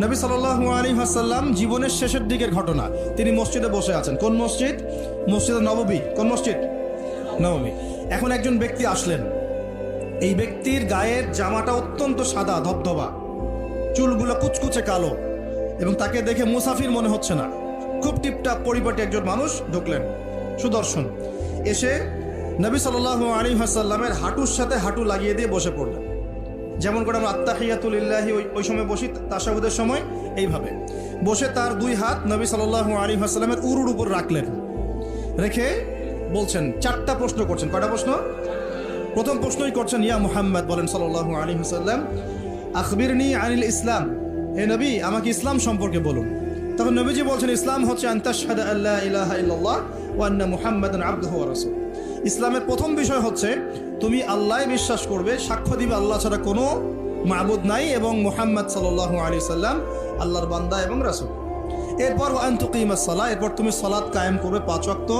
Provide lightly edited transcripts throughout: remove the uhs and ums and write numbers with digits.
নবী সাল্লাল্লাহু আলাইহি ওয়াসাল্লাম জীবনের শেষের দিকের ঘটনা, তিনি মসজিদে বসে আছেন। কোন মসজিদ? মসজিদে নববী। কোন মসজিদ? নববী। এখন একজন ব্যক্তি আসলেন, এই ব্যক্তির গায়ের জামাটা অত্যন্ত সাদা ধবধবা, চুলগুলো কুচকুচে কালো, এবং তাকে দেখে মুসাফির মনে হচ্ছে না, খুব টিপটাপ পরিপাটি একজন মানুষ ঢুকলেন, সুদর্শন। এসে নবী সাল্লাল্লাহু আলাইহি ওয়াসাল্লামের হাঁটুর সাথে হাঁটু লাগিয়ে দিয়ে বসে পড়লেন। যেমন করে আমরা আত্তাহিয়াতু লিল্লাহি ওই সময় বসি তাশাহুদের সময়, এইভাবে বসে তার দুই হাত নবী সাল্লাল্লাহু আলাইহি ওয়াসাল্লামের উরুর উপর রাখলেন। রেখে বলছেন, চারটা প্রশ্ন করছেন। কয়টা প্রশ্ন? প্রথম প্রশ্নই করছেন, ইয়া মুহাম্মদ, বলেন সাল্লাল্লাহু আলাইহি ওয়াসাল্লাম, আখবিরনি আনিল ইসলাম, হে নবী আমাকে ইসলাম সম্পর্কে বলুন। তখন নবীজি বলছেন, ইসলাম হচ্ছে আন তাশহাদা আল্লা ইলাহা ইল্লাল্লাহ ওয়া আন্না মুহাম্মাদান আবদুহু ওয়া রাসূলুহু। ইসলামের প্রথম বিষয় হচ্ছে তুমি আল্লাহ বিশ্বাস করবে, সাক্ষ্য দিবে আল্লাহ ছাড়া কোনো মাবুদ নাই, এবং মুহাম্মদ সাল্লাল্লাহু আলাইহি সাল্লাম আল্লাহর বান্দা এবং রাসূল। এরপর ওয়া আন তুকিমাস সালাহ, এরপর তুমি সালাত কায়েম করবে 5 ওয়াক্ত,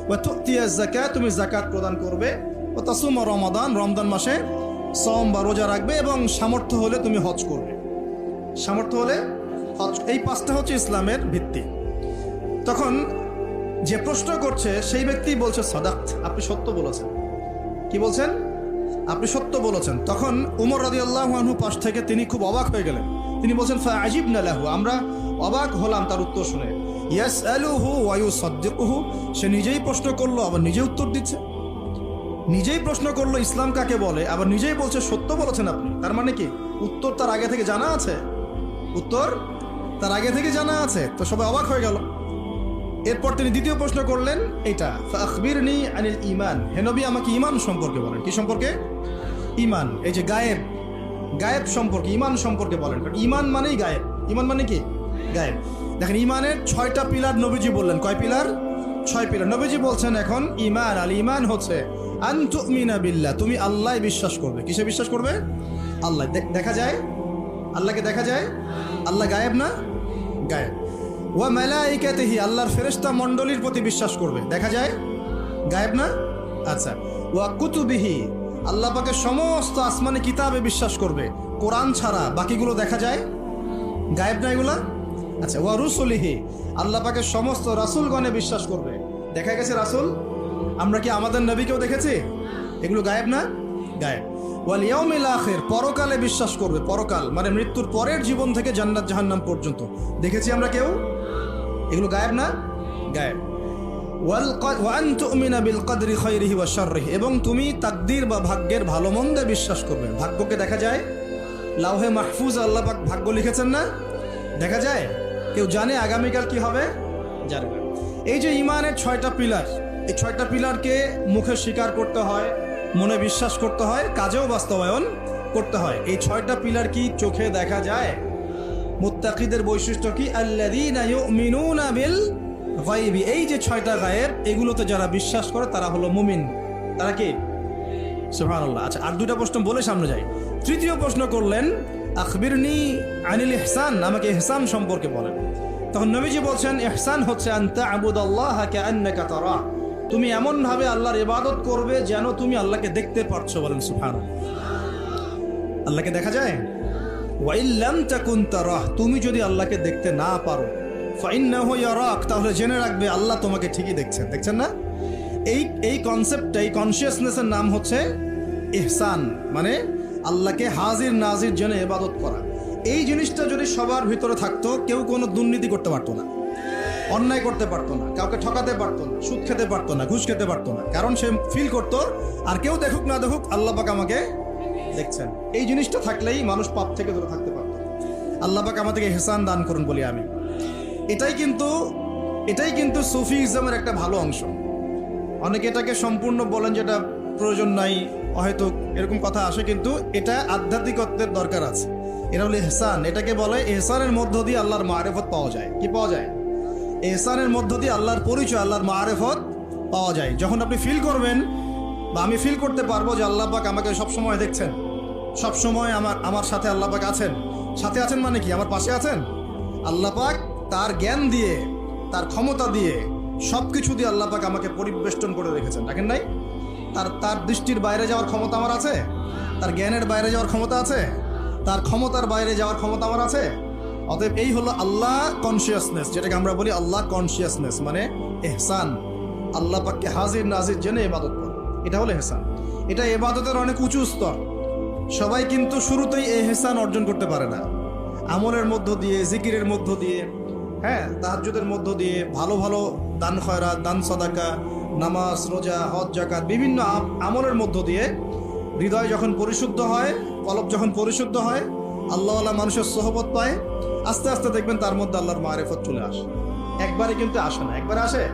ওয়া তুতিয়াজ যাকাত, তুমি যাকাত প্রদান করবে, ওয়া তাসুমা রমাদান, রমজান মাসে সওম বা রোজা রাখবে, এবং সামর্থ্য হলে তুমি হজ করবে। সামর্থ্য হলে হজ। এই 5টা হচ্ছে ইসলামের ভিত্তি। তখন যে প্রশ্ন করছে সেই ব্যক্তি বলছে, সাদাক্ত, আপনি সত্য বলেছেন। কি বলছেন? আপনি সত্য বলেছেন। তখন উমর রাদিয়াল্লাহু আনহু পাশ থেকে তিনি খুব অবাক হয়ে গেলেন। তিনি বলছেন, ফাআজিবনা লাহু, আমরা অবাক হলাম তার উত্তর শুনে। ইয়াসআলুহু ওয়া ইউসাদ্দিকুহু, সে নিজেই প্রশ্ন করলো আবার নিজে উত্তর দিচ্ছে। নিজেই প্রশ্ন করলো ইসলাম কাকে বলে, আবার নিজেই বলছে সত্য বলেছেন আপনি। তার মানে কি উত্তর তার আগে থেকে জানা আছে? উত্তর তার আগে থেকে জানা আছে। তো সবাই অবাক হয়ে গেল। এরপর তিনি দ্বিতীয় প্রশ্ন করলেন, এটা ফাখবিরনি আনিল ঈমান, হে নবী আমাকে ঈমান সম্পর্কে বলেন। কি সম্পর্কে? ঈমান। এই যে গায়েব, গায়েব সম্পর্কে, ঈমান সম্পর্কে বলেন। কারণ ঈমান মানেই গায়েব। ঈমান মানে কি? গায়েব। দেখেন, ঈমানের 6টা পিলার নবীজি বললেন। কয় পিলার? 6 পিলার নবীজি বলছেন। এখন ঈমান, আল ঈমান হচ্ছে আন তুমিনা বিল্লাহ, তুমি আল্লাহ বিশ্বাস করবে। কিসে বিশ্বাস করবে? আল্লাহ। দেখা যায়? আল্লাহকে দেখা যায়? আল্লাহ গায়েব না? গায়েব। ওয়া মালাইকাতিহি, আল্লাহর ফেরেশতা মণ্ডলীর প্রতি বিশ্বাস করবে। দেখা যায়? গায়েব না? আচ্ছা। ওয়া কুতুবিহি, আল্লাহ পাকের সমস্ত আসমানি কিতাবে বিশ্বাস করবে, কোরআন ছাড়া বাকিগুলো দেখা যায়? গায়েব না এগুলা? আচ্ছা। ওয়া রুসুলিহি, আল্লাহ পাকের সমস্ত রাসূলগণে বিশ্বাস করবে। দেখা গেছে রাসূল? আমরা কি আমাদের নবীকেও দেখেছি? এগুলো গায়েব না? গায়েব। ওয়াল ইয়াউমিল আখির, পরকালে বিশ্বাস করবে। পরকাল মানে মৃত্যুর পরের জীবন থেকে জান্নাত জাহান্নাম পর্যন্ত দেখেছি আমরা কেউ? এগুলো গায়েব না? গায়েব। ওয়া আন তুমিনা বিল কদরি খায়রিহি ওয়া শাররিহি, এবং তুমি তাকদীর বা ভাগ্যের ভালো মন্দে বিশ্বাস করবে। ভাগ্যকে দেখা যায়? লাউহে মাহফুজ আল্লাহ পাক ভাগ্য লিখেছেন না? দেখা যায়? কেউ জানে আগামীকাল কি হবে? জানে না। এই যে ঈমানের 6টা পিলার, এই 6টা পিলারকে মুখে স্বীকার করতে হয়, মনে বিশ্বাস করতে হয়, কাজেও বাস্তবায়ন করতে হয়। এই 6টা পিলার কি চোখে দেখা যায়? মুত্তাকিদের বৈশিষ্ট্য কি? আল্লাযীনা ইউমিনুনা বিল গায়বি, এই যে 6টা গায়েব, এগুলোতে যারা বিশ্বাস করে তারা হলো মুমিন। তারা কি? সুবহানাল্লাহ। আচ্ছা, আর 2টা প্রশ্ন বলে সামনে যাই। তৃতীয় প্রশ্ন করলেন, আখবিরনি আনিল ইহসান, আমাকে ইহসান সম্পর্কে বলেন। তখন নবীজি বলছেন, ইহসান হচ্ছে আন তা'বুদাল্লাহা কাআন্নাকা তারা, তুমি এমন ভাবে আল্লাহর ইবাদত করবে যেন তুমি আল্লাহকে দেখতে পারছো। বলেন সুবহানাল্লাহ। আল্লাহকে দেখা যায়? ওয়া ইল্লাম তাকুন তারাহ, তুমি যদি আল্লাহকে দেখতে না পারো, ফাইন্নাহু ইয়ারাক, তাহলে জেনে রাখবে আল্লাহ তোমাকে ঠিকই দেখছেন। দেখছেন না? এই কনসেপ্ট, এই কনসিয়াসনেসের নাম হচ্ছে ইহসান, মানে আল্লাহকে হাজির নাজির জেনে ইবাদত করা। এই জিনিসটা যদি সবার ভিতরে থাকতো, কেউ কোনো দুর্নীতি করতে পারতো না, অন্যায় করতে পারতো না, কাউকে ঠকাতে পারতো না, সুদ খেতে পারতো না, ঘুষ খেতে পারতো না। কারণ সে ফিল করতো আর কেউ দেখুক না দেখুক আল্লাহ পাক আমাকে দেখছেন। এই জিনিসটা থাকলেই মানুষ পাপ থেকে দূরে থাকতে পারতো। আল্লাহ পাক আমাদেরকে ইহসান দান করুন বলি আমি। এটাই কিন্তু সুফিজমের একটা ভালো অংশ। অনেকে এটাকে সম্পূর্ণ বলেন যেটা প্রয়োজন নাই, হয়তো এরকম কথা আসে, কিন্তু এটা আধ্যাত্মিকত্বের দরকার আছে। এটা হলো ইহসান। এটাকে বলে ইহসানের মধ্য দিয়ে আল্লাহর মারিফত পাওয়া যায়। কি পাওয়া যায়? ইহসানের মধ্য দিয়ে আল্লাহর পরিচয়, আল্লাহর মারিফত পাওয়া যায়। যখন আপনি ফিল করবেন বা আমি ফিল করতে পারবো যে আল্লাহ পাক আমাকে সবসময় দেখছেন, সবসময় আমার সাথে আল্লাহ পাক আছেন। সাথে আছেন মানে কি? আমার পাশে আছেন। আল্লাহ পাক তার জ্ঞান দিয়ে, তার ক্ষমতা দিয়ে, সব কিছু দিয়ে আল্লাহ পাক আমাকে পরিবেষ্টন করে রেখেছেন। দেখেন নাই? তার দৃষ্টির বাইরে যাওয়ার ক্ষমতা আমার আছে? তার জ্ঞানের বাইরে যাওয়ার ক্ষমতা আছে? তার ক্ষমতার বাইরে যাওয়ার ক্ষমতা আমার আছে? অতএব এই হলো আল্লাহ কনসিয়াসনেস, যেটাকে আমরা বলি আল্লাহ কনসিয়াসনেস, মানে এহসান। আল্লাহ পাককে হাজির নাজির জেনে ইবাদত করা, এটা হলো এহসান। এটা ইবাদতের অনেক উঁচু স্তর। সবাই কিন্তু শুরুতেই এহসান অর্জন করতে পারে না। আমলের মধ্য দিয়ে, জিকিরের মধ্য দিয়ে, হ্যাঁ, তাহাজ্জুদের মধ্য দিয়ে, ভালো ভালো দান খয়রাত, দান সাদাকা, নামাজ, রোজা, হজ, যাকাত, বিভিন্ন আমলের মধ্য দিয়ে হৃদয় যখন পরিশুদ্ধ হয়, কলব যখন পরিশুদ্ধ হয়, আল্লাহওয়ালা মানুষের সোহবত পায়, আস্তে আস্তে দেখবেন তার মধ্যে আল্লাহর মারিফত চলে আসে। একবারে কিন্তু আসে না, একবারে আসে।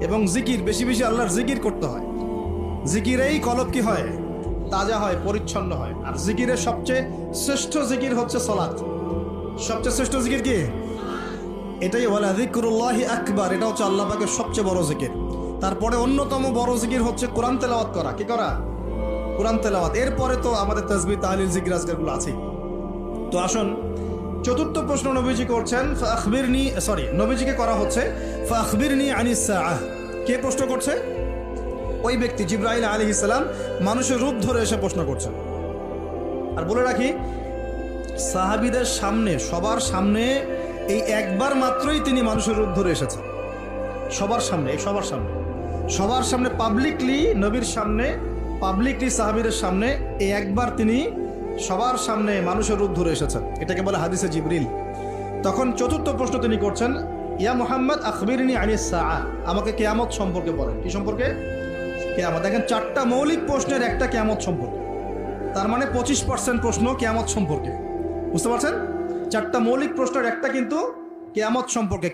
এবং জিকির, বেশি বেশি আল্লাহর জিকির করতে হয়। জিকিরেই কলব কি হয়? তাজা হয়, পরিচ্ছন্ন হয়। আর জিকিরের সবচেয়ে শ্রেষ্ঠ জিকির হচ্ছে সালাত। সবচেয়ে শ্রেষ্ঠ জিকির কি? এটাই বলে যিকরুল্লাহি আকবার, এটা হচ্ছে আল্লাহ পাকের সবচেয়ে বড় জিকির। তারপরে অন্যতম বড় জিকির হচ্ছে কোরআন তেলাওয়াত করা। কি করা? কোরআন তেলাওয়াত। এরপরে তো আমাদের তাসবিহ, তাহলিল, জিকির, আজকারগুলো আছেই। তো আসুন, চতুর্থ প্রশ্ন নবীজি করছেন, নবীজিকে করা হচ্ছে ফাখবিরনি আনিস সাআহ। কে প্রশ্ন করছে? ওই ব্যক্তি জিবরাইল আলাইহিস সালাম মানুষের রূপ ধরে এসে প্রশ্ন করছেন। আর বলে রাখি, সাহাবীদের সামনে, সবার সামনে এই একবার মাত্রই তিনি মানুষের রূপ ধরে এসেছেন। সবার সামনে, সবার সামনে পাবলিকলি, নবীর সামনে পাবলিকলি, সাহাবীদের সামনে এই একবার তিনি সবার সামনে মানুষের রূপ ধরে এসেছেন। এটাকে বলে হাদিসে জিবরিল। তখন চতুর্থ প্রশ্ন তিনি করছেন, ইয়া মুহাম্মদ আখবিরনি আনিস সাআহ, আমাকে কিয়ামত সম্পর্কে বলেন। কি সম্পর্কে? কিয়ামত। দেখেন, 4টা মৌলিক প্রশ্নের একটা কিয়ামত সম্পর্কে। তার মানে 25% প্রশ্ন কিয়ামত সম্পর্কে। বুঝতে পারছেন? 4টা মৌলিক প্রশ্নের একটা কিন্তু কিয়ামত সম্পর্কে।